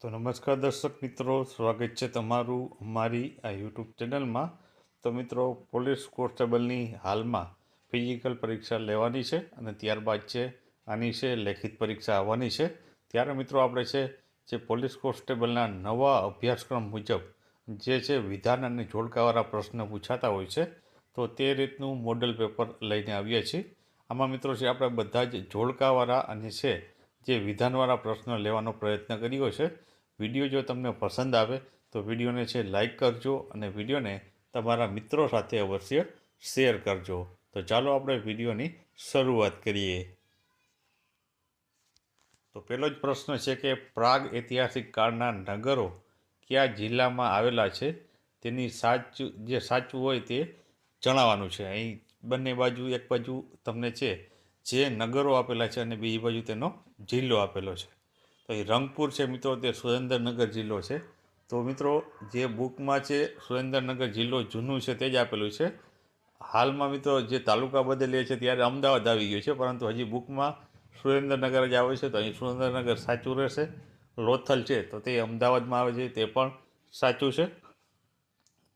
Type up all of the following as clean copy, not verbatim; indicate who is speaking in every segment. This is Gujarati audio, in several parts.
Speaker 1: તો નમસ્કાર દર્શક મિત્રો, સ્વાગત છે તમારું અમારી આ યુટ્યુબ ચેનલમાં. તો મિત્રો, પોલીસ કોન્સ્ટેબલની હાલમાં ફિઝિકલ પરીક્ષા લેવાની છે અને ત્યારબાદ છે આની છે લેખિત પરીક્ષા આવવાની છે. ત્યારે મિત્રો આપણે છે જે પોલીસ કોન્સ્ટેબલના નવા અભ્યાસક્રમ મુજબ જે છે વિધાન અને જોડકાવાળા પ્રશ્ન પૂછાતા હોય છે, તો તે રીતનું મોડલ પેપર લઈને આવીએ છીએ. આમાં મિત્રો છે આપણે બધા જ જોડકાવાળા અને છે જે વિધાનવાળા પ્રશ્નો લેવાનો પ્રયત્ન કર્યો છે. વિડીયો જો તમને પસંદ આવે તો વિડીયોને છે લાઈક કરજો અને વિડીયોને તમારા મિત્રો સાથે અવશ્ય શેર કરજો. તો ચાલો આપણે વિડીયોની શરૂઆત કરીએ. તો પહેલો જ પ્રશ્ન છે કે પ્રાગ ઐતિહાસિક કાળના નગરો કયા જિલ્લામાં આવેલા છે, તેની સાચું હોય તે જણાવવાનું છે. અહીં બંને બાજુ, એક બાજુ તમને છે જે નગરો આપેલા છે અને બીજી બાજુ તેનો જિલ્લો આપેલો છે. તો એ રંગપુર છે મિત્રો, તે સુરેન્દ્રનગર જિલ્લો છે. તો મિત્રો, જે બુકમાં છે સુરેન્દ્રનગર જિલ્લો જૂનું છે તે જ આપેલું છે. હાલમાં મિત્રો જે તાલુકા બદલીએ છે ત્યારે અમદાવાદ આવી ગયું છે, પરંતુ હજી બુકમાં સુરેન્દ્રનગર જ આવે છે. તો અહીં સુરેન્દ્રનગર સાચું રહેશે. લોથલ છે તો તે અમદાવાદમાં આવે છે, તે પણ સાચું છે.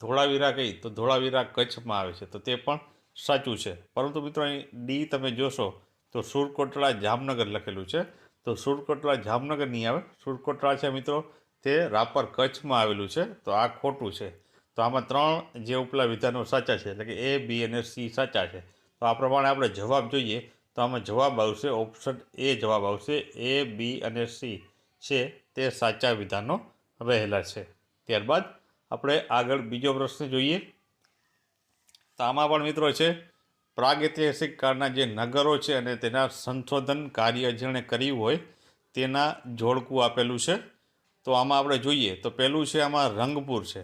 Speaker 1: ધોળાવીરા કહી તો ધોળાવીરા કચ્છમાં આવે છે, તો તે પણ સાચું છે. પરંતુ મિત્રો અહીં ડી તમે જોશો તો સુરકોટડા જામનગર લખેલું છે, તો સુરકોટડા જામનગર નહીં આવે. સુરકોટડા છે મિત્રો તે રાપર કચ્છમાં આવેલું છે, તો આ ખોટું છે. તો આમાં ત્રણ જે ઉપલા વિધાનો સાચા છે, એટલે કે એ, બી અને સી સાચા છે. તો આ પ્રમાણે આપણે જવાબ જોઈએ તો આમાં જવાબ આવશે ઓપ્શન એ. જવાબ આવશે એ, બી અને સી છે તે સાચા વિધાનો રહેલા છે. ત્યારબાદ આપણે આગળ બીજો પ્રશ્ન જોઈએ. તો આમાં પણ મિત્રો છે પ્રાગૈતિહાસિક કાળના જે નગરો છે અને તેના સંશોધન કાર્ય જેણે કર્યું હોય તેના જોડકું આપેલું છે. તો આમાં આપણે જોઈએ તો પહેલું છે આમાં રંગપુર છે.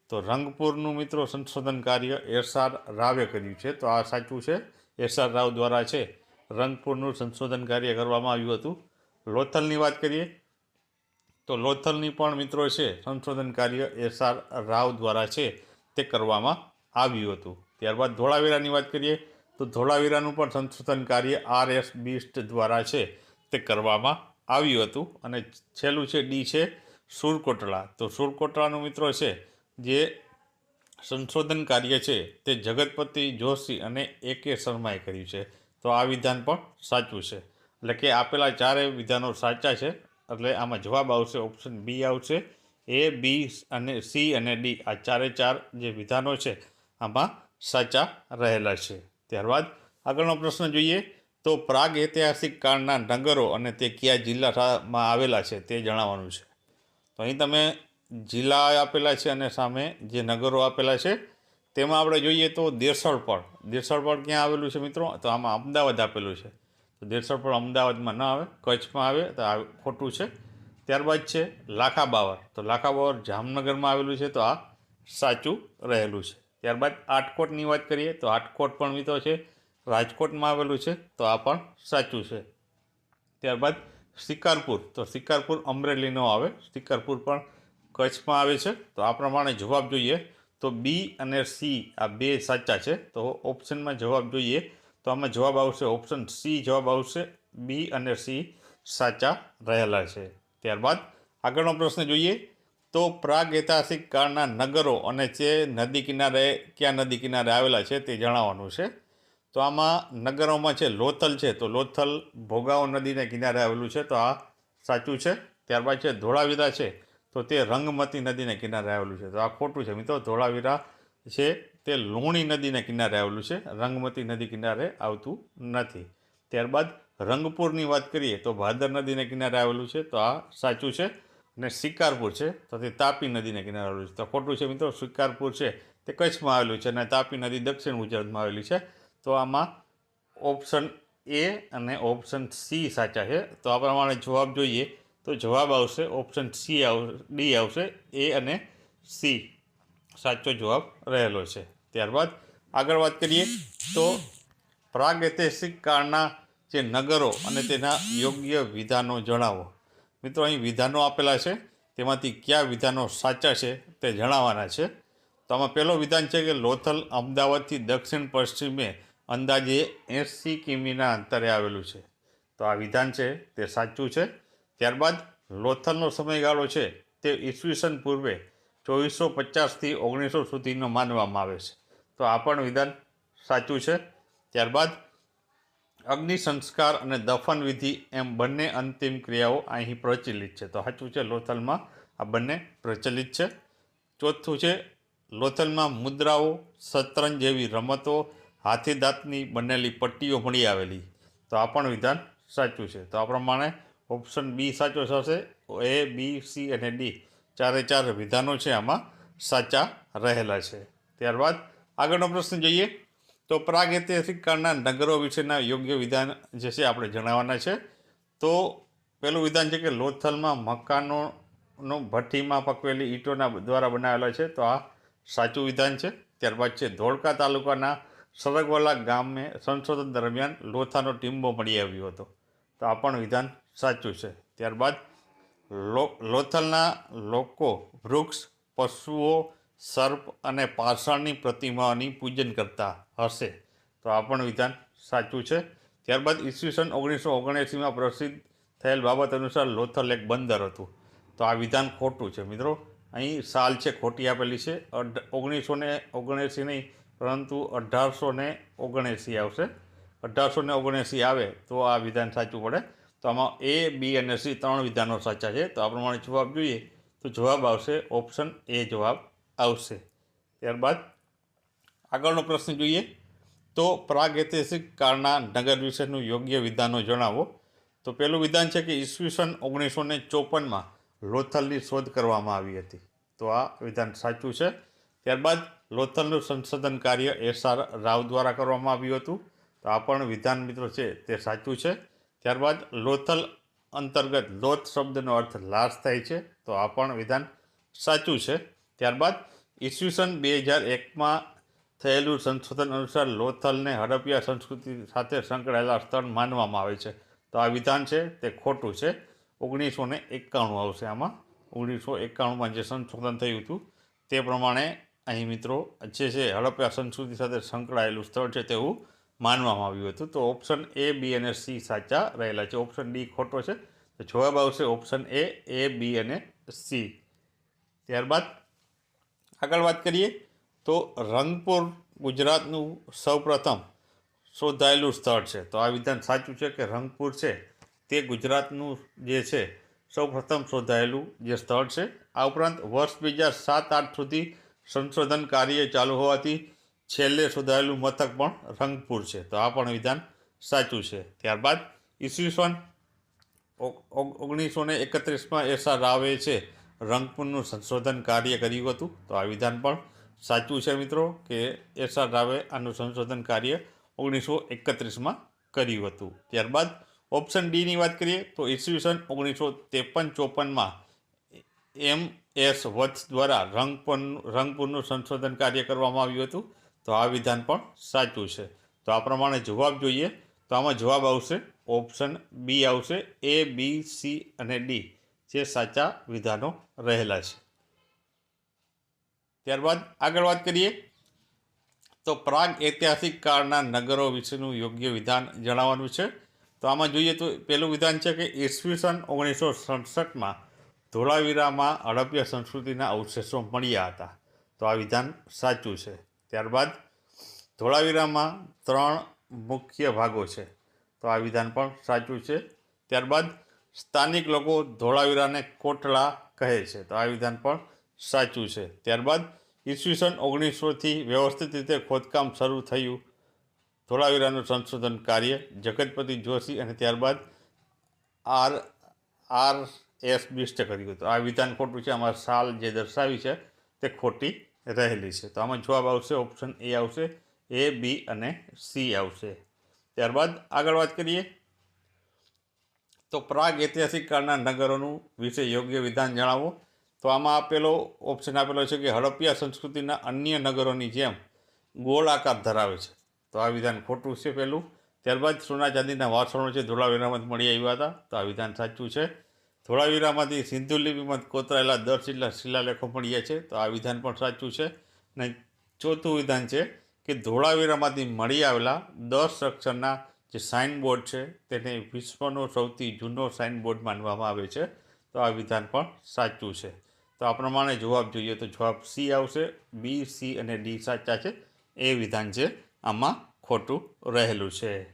Speaker 1: તો રંગપુરનું મિત્રો સંશોધન કાર્ય એસ.આર. રાવે કર્યું છે, તો આ સાચું છે. એસ.આર. રાવ દ્વારા છે રંગપુરનું સંશોધન કાર્ય કરવામાં આવ્યું હતું. લોથલની વાત કરીએ તો લોથલની પણ મિત્રો છે સંશોધન કાર્ય એસ.આર. રાવ દ્વારા છે તે કરવામાં આવ્યું હતું. ત્યારબાદ ધોળાવીરાની વાત કરીએ તો ધોળાવીરાનું પણ સંશોધન કાર્ય આર.એસ. બિસ્ટ દ્વારા છે તે કરવામાં આવ્યું હતું. અને છેલ્લું છે ડી છે સુરકોટડા. તો સુરકોટડાનું મિત્રો છે જે સંશોધન કાર્ય છે તે જગતપતિ જોશી અને એ.કે. શર્માએ કર્યું છે, તો આ વિધાન પણ સાચું છે. એટલે કે આપેલા ચારેય વિધાનો સાચા છે, એટલે આમાં જવાબ આવશે ઓપ્શન બી આવશે. એ, બી અને સી અને ડી આ ચાર જે વિધાનો છે આમાં સાચા રહેલા છે. ત્યારબાદ આગળનો પ્રશ્ન જોઈએ તો પ્રાગ ઐતિહાસિક કાળના નગરો અને તે કયા જિલ્લામાં આવેલા છે તે જણાવવાનું છે. તો અહીં તમે જિલ્લા આપેલા છે અને સામે જે નગરો આપેલા છે તેમાં આપણે જોઈએ તો દેસળપળ. દેસળપળ ક્યાં આવેલું છે મિત્રો? તો આમાં અમદાવાદ આપેલું છે, તો દેસળપળ અમદાવાદમાં ન આવે, કચ્છમાં આવે, તો આ ખોટું છે. ત્યારબાદ છે લાખાબાવર. તો લાખાબાવર જામનગરમાં આવેલું છે, તો આ સાચું રહેલું છે. ત્યારબાદ આટકોટની વાત કરીએ તો આટકોટ પણ મિત્રો છે રાજકોટમાં આવેલું છે, તો આ પણ સાચું છે. ત્યારબાદ શિકારપુર. તો શિકારપુર અમરેલી ન આવે, શિકારપુર પણ કચ્છમાં આવે છે. તો આ પ્રમાણે જવાબ જોઈએ તો બી અને સી આ બે સાચા છે. તો ઓપ્શનમાં જવાબ જોઈએ તો આમાં જવાબ આવશે ઓપ્શન સી. જવાબ આવશે બી અને સી સાચા રહેલા છે. ત્યારબાદ આગળનો પ્રશ્ન જોઈએ તો પ્રાગ ઐતિહાસિક કાળના નગરો અને તે નદી કિનારે કયા નદી કિનારે આવેલા છે તે જણાવવાનું છે. તો આમાં નગરોમાં છે લોથલ છે, તો લોથલ ભોગાવો નદીને કિનારે આવેલું છે, તો આ સાચું છે. ત્યારબાદ છે ધોળાવીરા છે, તો તે રંગમતી નદીને કિનારે આવેલું છે, તો આ ખોટું છે મિત્રો. ધોળાવીરા છે તે લુણી નદીને કિનારે આવેલું છે, રંગમતી નદી કિનારે આવતું નથી. ત્યારબાદ રંગપુરની વાત કરીએ તો ભાદર નદીને કિનારે આવેલું છે, તો આ સાચું છે. અને શિકારપુર છે તો તે તાપી નદીને કિનારે આવેલું છે, તો ખોટું છે મિત્રો. શિકારપુર છે તે કચ્છમાં આવેલું છે અને તાપી નદી દક્ષિણ ગુજરાતમાં આવેલી છે, તો આમાં ઓપ્શન એ અને ઓપ્શન સી સાચા છે. તો આ પ્રમાણે જવાબ જોઈએ તો જવાબ આવશે ઓપ્શન સી ડી આવશે. એ અને સી સાચો જવાબ રહેલો છે. ત્યારબાદ આગળ વાત કરીએ તો પ્રાગૈતિહાસિક કાળના જે નગરો અને તેના યોગ્ય વિધાનો જણાવો. મિત્રો અહીં વિધાનો આપેલા છે, તેમાંથી કયા વિધાનો સાચા છે તે જણાવવાના છે. તો આમાં પહેલો વિધાન છે કે લોથલ અમદાવાદથી દક્ષિણ પશ્ચિમે અંદાજે 80 કિમીના અંતરે આવેલું છે, તો આ વિધાન છે તે સાચું છે. ત્યારબાદ લોથલનો સમયગાળો છે તે ઈસવીસન પૂર્વે 2450થી 1900 સુધીનો માનવામાં આવે છે. તો આ પણ વિધાન સાચું છે. ત્યારબાદ અગ્નિ સંસ્કાર અને દફન વિધિ એમ બંને અંતિમ ક્રિયાઓ અહીં પ્રચલિત છે. તો સાચું છે, લોથલમાં આ બંને પ્રચલિત છે. ચોથું છે, લોથલમાં મુદ્રાઓ, શતરંજ જેવી રમતો, હાથી દાંતની બનેલી પટ્ટીઓ મળી આવેલી. તો આ પણ વિધાન સાચું છે. તો આ પ્રમાણે ઓપ્શન બી સાચો થશે. એ, બી, સી અને ડી ચારે ચાર વિધાનો છે આમાં સાચા રહેલા છે. ત્યારબાદ આગળનો પ્રશ્ન જોઈએ તો પ્રાગૈતિહાસિક કાળના નગરો વિશેના યોગ્ય વિધાન જે છે આપણે જણાવવાના છે. તો પહેલું વિધાન છે કે લોથલમાં મકાનોનો ભઠ્ઠીમાં પકવેલી ઈંટોના દ્વારા બનાવેલા છે. તો આ સાચું વિધાન છે. ત્યારબાદ છે ધોળકા તાલુકાના સરગવાલા ગામે સંશોધન દરમિયાન લોથાનો ટીંબો મળી આવ્યો હતો. તો આ પણ વિધાન સાચું છે. ત્યારબાદ લોથલના લોકો વૃક્ષ, પશુઓ, સર્પ અને પાષાણની પ્રતિમાઓની પૂજન કરતા હશે. તો આ પણ વિધાન સાચું છે. ત્યારબાદ ઈસવીસન 1979માં પ્રસિદ્ધ થયેલ બાબત અનુસાર લોથલ એક બંદર હતું. તો આ વિધાન ખોટું છે મિત્રો. અહીં સાલ છે ખોટી આપેલી છે. 1979 નહીં, પરંતુ 1879 આવશે. 1879 આવે તો આ વિધાન સાચું પડે. તો આમાં એ, બી અને સી ત્રણ વિધાનો સાચા છે. તો આ પ્રમાણે જવાબ જોઈએ તો જવાબ આવશે ઓપ્શન એ જવાબ આવશે. ત્યારબાદ આગળનો પ્રશ્ન જોઈએ તો પ્રાગૈતિહાસિક કાળના નગર વિશેનું યોગ્ય વિધાનો જણાવો. તો પહેલું વિધાન છે કે ઈસવીસન 1954માં લોથલની શોધ કરવામાં આવી હતી. તો આ વિધાન સાચું છે. ત્યારબાદ લોથલનું સંશોધન કાર્ય એસ.આર. રાવ દ્વારા કરવામાં આવ્યું હતું. તો આ પણ વિધાન મિત્રો છે તે સાચું છે. ત્યારબાદ લોથલ અંતર્ગત લોથ શબ્દનો અર્થ લાશ થાય છે. તો આ પણ વિધાન સાચું છે. ત્યારબાદ ઈસવીસન 2001માં થયેલું સંશોધન અનુસાર લોથલને હડપ્પા સંસ્કૃતિ સાથે સંકળાયેલા સ્થળ માનવામાં આવે છે. તો આ વિધાન છે તે ખોટું છે. 1991 આવશે આમાં. 1991માં જે સંશોધન થયું હતું તે પ્રમાણે અહીં મિત્રો જે છે હડપ્પા સંસ્કૃતિ સાથે સંકળાયેલું સ્થળ છે તેવું માનવામાં આવ્યું હતું. તો ઓપ્શન એ, બી અને સી સાચા રહેલા છે. ઓપ્શન ડી ખોટો છે. તો જવાબ આવશે ઓપ્શન એ, બી અને સી. ત્યારબાદ આગળ વાત કરીએ તો રંગપુર ગુજરાતનું સૌપ્રથમ શોધાયેલું સ્થળ છે. તો આ વિધાન સાચું છે કે રંગપુર છે તે ગુજરાતનું જે છે સૌપ્રથમ શોધાયેલું જે સ્થળ છે. આ ઉપરાંત વર્ષ 2007-8 સુધી સંશોધન કાર્ય ચાલુ હોવાથી છેલ્લે શોધાયેલું મથક પણ રંગપુર છે. તો આ પણ વિધાન સાચું છે. ત્યારબાદ ઈસવીસન 1931માં એસ.આર. રાવે છે રંગપુરનું સંશોધન કાર્ય કર્યું હતું. તો આ વિધાન પણ સાચું છે મિત્રો કે એસ.આર. રાવે આનું સંશોધન કાર્ય 1931માં કર્યું હતું. ત્યારબાદ ઓપ્શન ડીની વાત કરીએ તો ઈસવીસન 1953-54માં એમ.એસ. વત્સ દ્વારા રંગપુરનું સંશોધન કાર્ય કરવામાં આવ્યું હતું. તો આ વિધાન પણ સાચું છે. તો આ પ્રમાણે જવાબ જોઈએ તો આમાં જવાબ આવશે ઓપ્શન બી આવશે. એ, બી, સી અને ડી જે સાચા વિધાનો રહેલા છે. ત્યારબાદ આગળ વાત કરીએ તો પ્રાગ ઐતિહાસિક કાળના નગરો વિશેનું યોગ્ય વિધાન જણાવવાનું છે. તો આમાં જોઈએ તો પહેલું વિધાન છે કે ઈસવીસન 1967માં ધોળાવીરામાં હડપ્પા સંસ્કૃતિના અવશેષો મળ્યા હતા. તો આ વિધાન સાચું છે. ત્યારબાદ ધોળાવીરામાં 3 મુખ્ય ભાગો છે. તો આ વિધાન પણ સાચું છે. ત્યારબાદ સ્થાનિક લોકો ધોળાવીરાને કોટડા કહે છે. તો આ વિધાન પણ સાચું છે. ત્યારબાદ ઈસવીસન 1900થી વ્યવસ્થિત રીતે ખોદકામ શરૂ થયું. ધોળાવીરાનું સંશોધન કાર્ય જગતપતિ જોશી અને ત્યારબાદ આર.એસ. બિસ્ટે કર્યું હતું. આ વિધાન ખોટું છે. આમાં સાલ જે દર્શાવી છે તે ખોટી રહેલી છે. તો આમાં જવાબ આવશે ઓપ્શન એ આવશે. એ, બી અને સી આવશે. ત્યારબાદ આગળ વાત કરીએ તો પ્રાગ ઐતિહાસિક કાળના નગરોનું વિશે યોગ્ય વિધાન જણાવો. તો આમાં આપેલો ઓપ્શન આપેલો છે કે હડપ્પા સંસ્કૃતિના અન્ય નગરોની જેમ ગોળ આકાર ધરાવે છે. તો આ વિધાન ખોટું છે પહેલું. ત્યારબાદ સોના ચાંદીના વાસણો છે ધોળાવીરામાંથી મળી આવ્યા હતા. તો આ વિધાન સાચું છે. ધોળાવીરામાંથી સિંધુ લિપિમાં કોતરાયેલા 10 જેટલા શિલાલેખો મળ્યા છે. તો આ વિધાન પણ સાચું છે. અને ચોથું વિધાન છે કે ધોળાવીરામાંથી મળી આવેલા 10 અક્ષરના જે સાઇનબોર્ડ છે તેને વિશ્વનો સૌથી જૂનો સાઇનબોર્ડ માનવામાં આવે છે. તો તો આ વિધાન પણ સાચું છે. તો આ પ્રમાણે જવાબ જોઈએ તો જવાબ સી આવશે. બી, સી અને ડી સાચા છે. એ વિધાન છે આમાં ખોટું રહેલું છે.